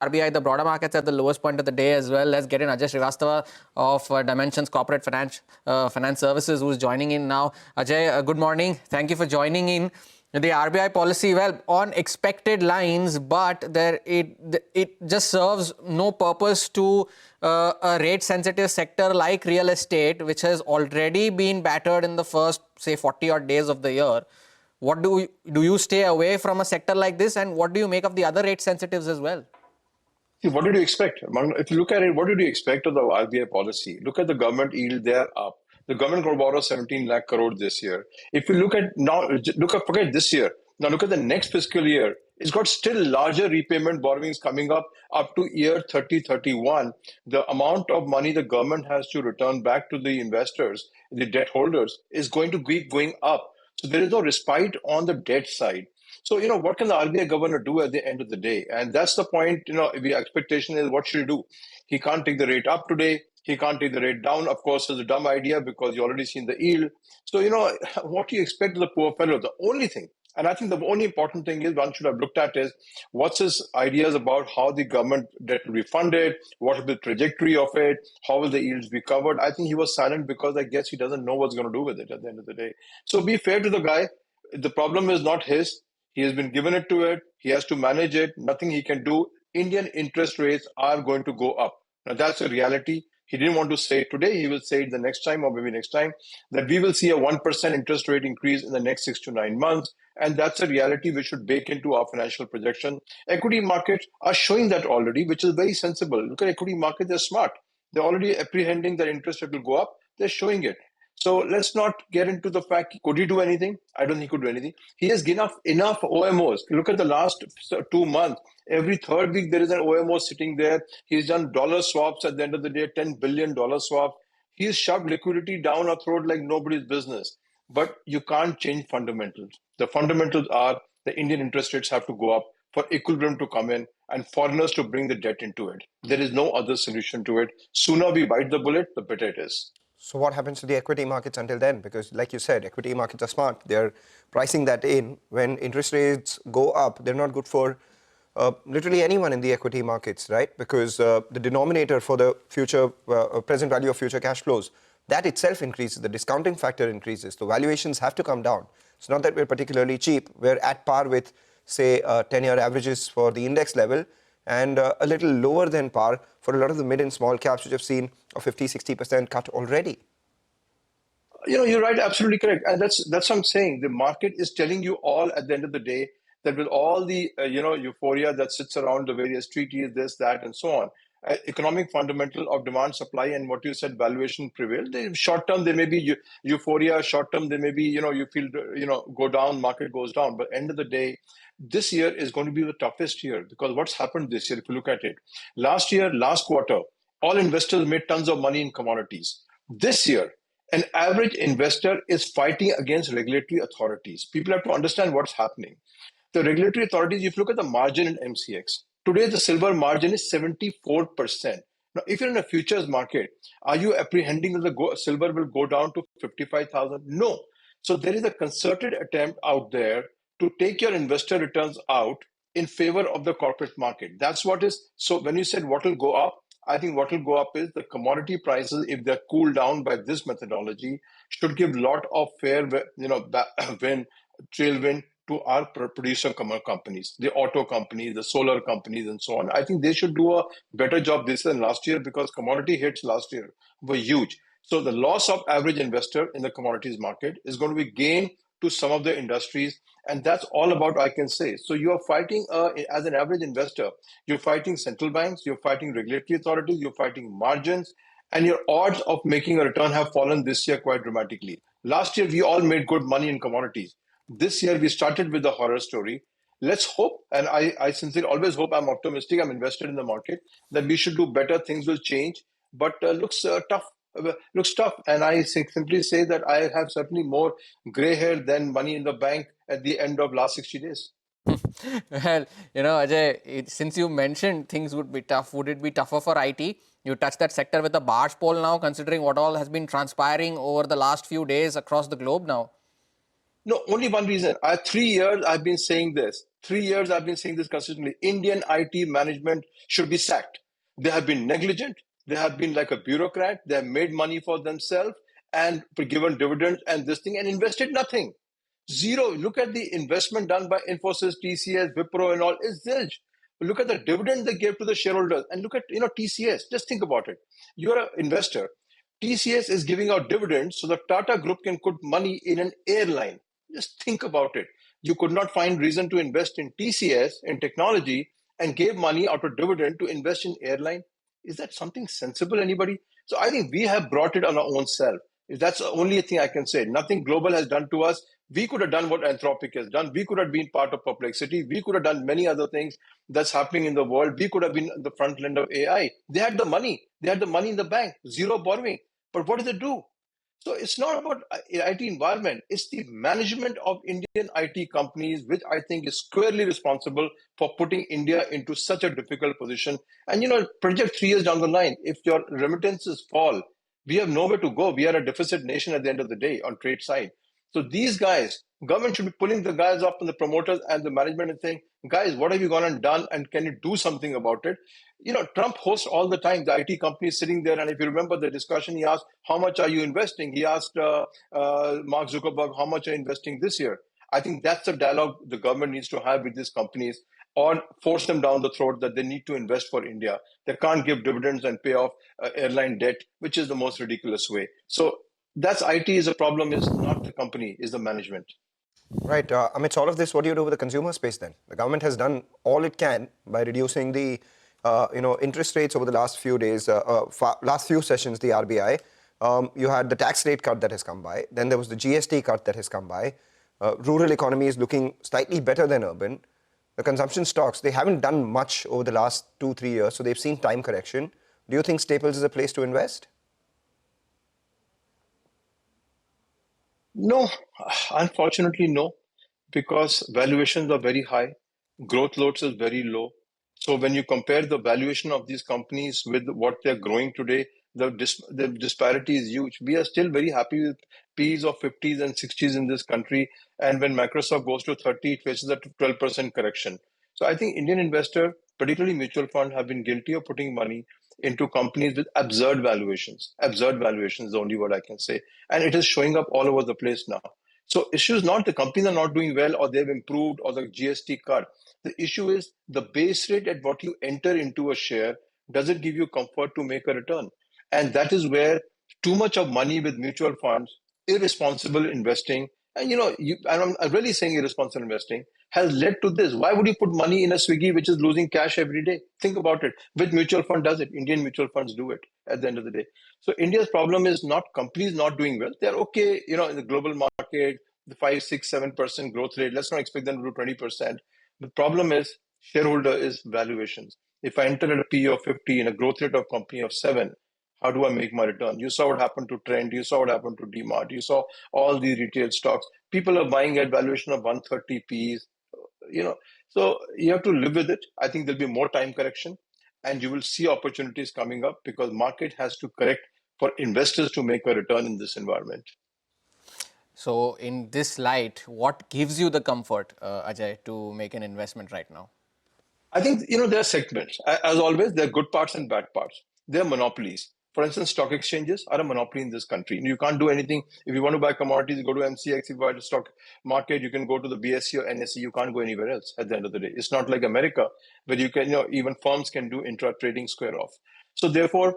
RBI, the broader markets at the lowest point of the day as well. Let's get in Ajay Srivastava of Dimensions Corporate Finance Services, who's joining in now. Ajay, good morning. Thank you for joining in. The RBI policy, well, on expected lines, but it just serves no purpose to a rate-sensitive sector like real estate, which has already been battered in the first, say, 40-odd days of the year. What do you stay away from a sector like this, and what do you make of the other rate sensitives as well? See, what did you expect? If you look at it, what did you expect of the RBI policy? Look at the government yield; they're up. The government will borrow 17 lakh crore this year. If you look at now, forget this year. Now look at the next fiscal year. It's got still larger repayment borrowings coming up to year 3031. The amount of money the government has to return back to the investors, the debt holders, is going to keep going up. So there is no respite on the debt side. So, what can the RBI governor do at the end of the day? And that's the point, the expectation is what should he do? He can't take the rate up today. He can't take the rate down. Of course, it's a dumb idea because you already seen the yield. So, what do you expect of the poor fellow? The only thing, and I think the only important thing is one should have looked at is what's his ideas about how the government debt will be funded, what will be the trajectory of it, how will the yields be covered. I think he was silent because I guess he doesn't know what's going to do with it at the end of the day. So be fair to the guy. The problem is not his. He has been given it to it. He has to manage it. Nothing he can do. Indian interest rates are going to go up. Now, that's a reality. He didn't want to say it today. He will say it the next time or maybe next time that we will see a 1% interest rate increase in the next 6 to 9 months. And that's a reality we should bake into our financial projection. Equity markets are showing that already, which is very sensible. Look at equity markets. They're smart. They're already apprehending that interest rate will go up. They're showing it. So let's not get into the fact, could he do anything? I don't think he could do anything. He has enough OMOs. Look at the last 2 months. Every third week, there is an OMO sitting there. He's done dollar swaps at the end of the day, $10 billion swaps. He's shoved liquidity down our throat like nobody's business. But you can't change fundamentals. The fundamentals are the Indian interest rates have to go up for equilibrium to come in and foreigners to bring the debt into it. There is no other solution to it. Sooner we bite the bullet, the better it is. So what happens to the equity markets until then? Because like you said, equity markets are smart. They're pricing that in. When interest rates go up, they're not good for literally anyone in the equity markets, right? Because the denominator for the future, present value of future cash flows, that itself increases. The discounting factor increases. The valuations have to come down. It's not that we're particularly cheap. We're at par with, say, 10-year averages for the index level, and a little lower than par for a lot of the mid and small caps, which have seen a 50-60% cut already. You're right, absolutely correct. And that's what I'm saying. The market is telling you all at the end of the day that with all the, euphoria that sits around the various treaties, this, that, and so on, economic fundamental of demand, supply, and what you said, valuation prevail. Short term, there may be euphoria. Short term, there may be, you feel, go down, market goes down. But end of the day, this year is going to be the toughest year because what's happened this year, if you look at it, last year, last quarter, all investors made tons of money in commodities. This year, an average investor is fighting against regulatory authorities. People have to understand what's happening. The regulatory authorities, if you look at the margin in MCX, today the silver margin is 74%. Now, if you're in a futures market, are you apprehending that the silver will go down to 55,000? No. So there is a concerted attempt out there to take your investor returns out in favor of the corporate market. That's what is. So when you said what will go up, I think what will go up is the commodity prices, if they're cooled down by this methodology, should give a lot of fair, tailwind to our producer companies, the auto companies, the solar companies, and so on. I think they should do a better job this than last year because commodity hits last year were huge. So the loss of average investor in the commodities market is going to be gain to some of the industries. And that's all about I can say. So you are fighting, as an average investor, you're fighting central banks, you're fighting regulatory authorities, you're fighting margins, and your odds of making a return have fallen this year quite dramatically. Last year, we all made good money in commodities. This year, we started with the horror story. Let's hope, and I sincerely always hope, I'm optimistic, I'm invested in the market, that we should do better, things will change, but looks tough. Looks tough, and I simply say that I have certainly more gray hair than money in the bank at the end of last 60 days. Well, Ajay, since you mentioned things would be tough, would it be tougher for IT? You touched that sector with a barge pole now, considering what all has been transpiring over the last few days across the globe now. No, only one reason. 3 years I've been saying this. 3 years I've been saying this consistently. Indian IT management should be sacked. They have been negligent. They have been like a bureaucrat. They have made money for themselves and given dividends and this thing and invested nothing. Zero. Look at the investment done by Infosys, TCS, Wipro, and all. Is zilch. Look at the dividend they gave to the shareholders, and look at TCS. Just think about it. You're an investor. TCS is giving out dividends so the Tata Group can put money in an airline. Just think about it. You could not find reason to invest in TCS in technology and gave money out of dividend to invest in airline. Is that something sensible, anybody? So I think we have brought it on our own self. That's the only thing I can say. Nothing global has done to us. We could have done what Anthropic has done. We could have been part of Perplexity. We could have done many other things that's happening in the world. We could have been the front end of AI. They had the money. They had the money in the bank, zero borrowing. But what does it do? So it's not about IT environment. It's the management of Indian IT companies, which I think is squarely responsible for putting India into such a difficult position. And project 3 years down the line, if your remittances fall, we have nowhere to go. We are a deficit nation at the end of the day on trade side. So these guys, government should be pulling the guys up and the promoters and the management and saying, guys, what have you gone and done? And can you do something about it? Trump hosts all the time, the IT companies sitting there. And if you remember the discussion, he asked, how much are you investing? He asked Mark Zuckerberg, how much are you investing this year? I think that's the dialogue the government needs to have with these companies or force them down the throat that they need to invest for India. They can't give dividends and pay off airline debt, which is the most ridiculous way. So that's IT is a problem, is not the company, is the management. Right. Amidst all of this, what do you do with the consumer space then? The government has done all it can by reducing the interest rates over the last few days, last few sessions, the RBI. You had the tax rate cut that has come by. Then there was the GST cut that has come by. Rural economy is looking slightly better than urban. The consumption stocks, they haven't done much over the last 2-3 years, so they've seen time correction. Do you think staples is a place to invest? No, unfortunately, no, because valuations are very high, growth loads is very low. So when you compare the valuation of these companies with what they're growing today, the disparity is huge. We are still very happy with P's of 50s and 60s in this country. And when Microsoft goes to 30, it faces a 12% correction. So I think Indian investor, particularly mutual fund, have been guilty of putting money into companies with absurd valuations. Absurd valuations is the only word I can say. And it is showing up all over the place now. So issue is not the companies are not doing well or they've improved or the GST cut. The issue is the base rate at what you enter into a share, does it give you comfort to make a return? And that is where too much of money with mutual funds, irresponsible investing, and I'm really saying irresponsible investing has led to this. Why would you put money in a Swiggy which is losing cash every day? Think about it. Which mutual fund does it? Indian mutual funds do it at the end of the day. So India's problem is not companies not doing well. They're okay, in the global market, the 5, 6, 7% growth rate. Let's not expect them to do 20%. The problem is shareholder is valuations. If I enter at a P of 50 in a growth rate of company of 7, how do I make my return? You saw what happened to Trend. You saw what happened to DMart. You saw all these retail stocks. People are buying at valuation of 130 Ps. So you have to live with it. I think there'll be more time correction, and you will see opportunities coming up because market has to correct for investors to make a return in this environment. So in this light, what gives you the comfort, Ajay, to make an investment right now? I think, there are segments. As always, there are good parts and bad parts. There are monopolies. For instance, stock exchanges are a monopoly in this country. You can't do anything. If you want to buy commodities, you go to MCX. If you buy the stock market, you can go to the BSE or NSE. You can't go anywhere else at the end of the day. It's not like America, where you can, even firms can do intra-trading square off. So therefore,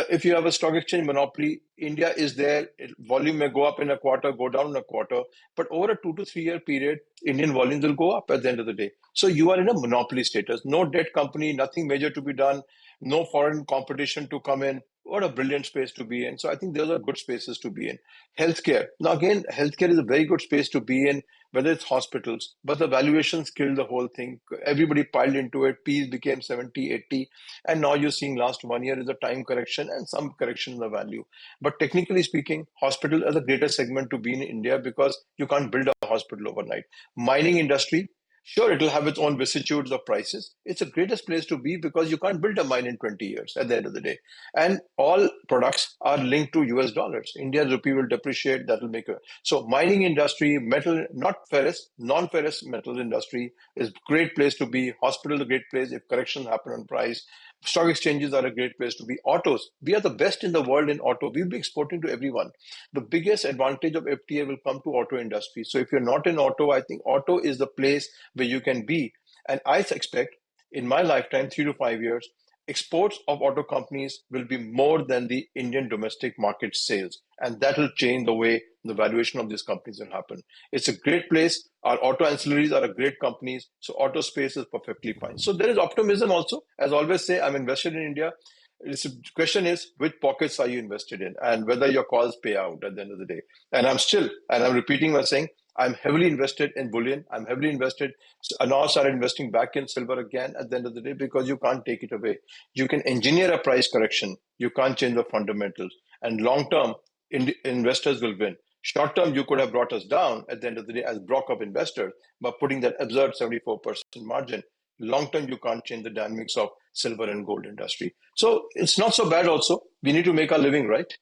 if you have a stock exchange monopoly, India is there. Volume may go up in a quarter, go down in a quarter. But over a 2 to 3 year period, Indian volumes will go up at the end of the day. So you are in a monopoly status. No debt company, nothing major to be done, no foreign competition to come in. What a brilliant space to be in. So I think those are good spaces to be in. Healthcare. Now again, healthcare is a very good space to be in, whether it's hospitals, but the valuations killed the whole thing. Everybody piled into it. Ps became 70, 80. And now you're seeing last 1 year is a time correction and some correction in the value. But technically speaking, hospital is a greater segment to be in India because you can't build a hospital overnight. Mining industry, Sure, it'll have its own vicissitudes of prices. It's the greatest place to be because you can't build a mine in 20 years at the end of the day. And all products are linked to US dollars. India's rupee will depreciate, that will make a... So mining industry, metal, not ferrous, non-ferrous metal industry is a great place to be. Hospital is a great place if corrections happen on price. Stock exchanges are a great place to be. Autos, we are the best in the world in auto. We'll be exporting to everyone. The biggest advantage of FTA will come to auto industry. So if you're not in auto, I think auto is the place where you can be. And I expect in my lifetime, 3 to 5 years, exports of auto companies will be more than the Indian domestic market sales. And that will change the way the valuation of these companies will happen. It's a great place. Our auto ancillaries are a great companies. So auto space is perfectly fine. So there is optimism also. As I always say, I'm invested in India. The question is, which pockets are you invested in and whether your calls pay out at the end of the day. And I'm repeating by saying, I'm heavily invested in bullion. I'm heavily invested. I now started investing back in silver again at the end of the day because you can't take it away. You can engineer a price correction. You can't change the fundamentals. And long term, investors will win. Short term, you could have brought us down at the end of the day as block of investors by putting that absurd 74% margin. Long term, you can't change the dynamics of silver and gold industry. So it's not so bad also. We need to make our living, right?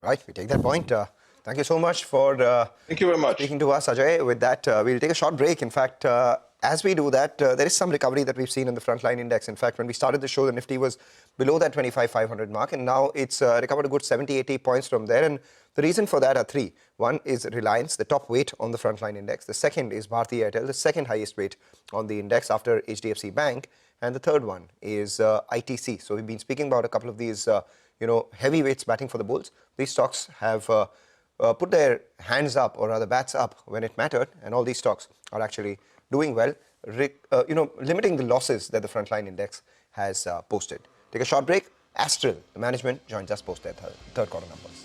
Right, we take that point. Thank you so much for Thank you very much. Speaking to us, Ajay. With that, we'll take a short break. In fact, as we do that, there is some recovery that we've seen in the frontline index. In fact, when we started the show, the Nifty was below that 25,500 mark, and now it's recovered a good 70, 80 points from there. And the reason for that are three. One is Reliance, the top weight on the frontline index. The second is Bharti Airtel, the second highest weight on the index after HDFC Bank. And the third one is ITC. So we've been speaking about a couple of these, heavyweights batting for the Bulls. These stocks have put their hands up, or rather bats up, when it mattered, and all these stocks are actually doing well, limiting the losses that the frontline index has posted. Take a short break. Astral, the management, joins us post their third quarter numbers.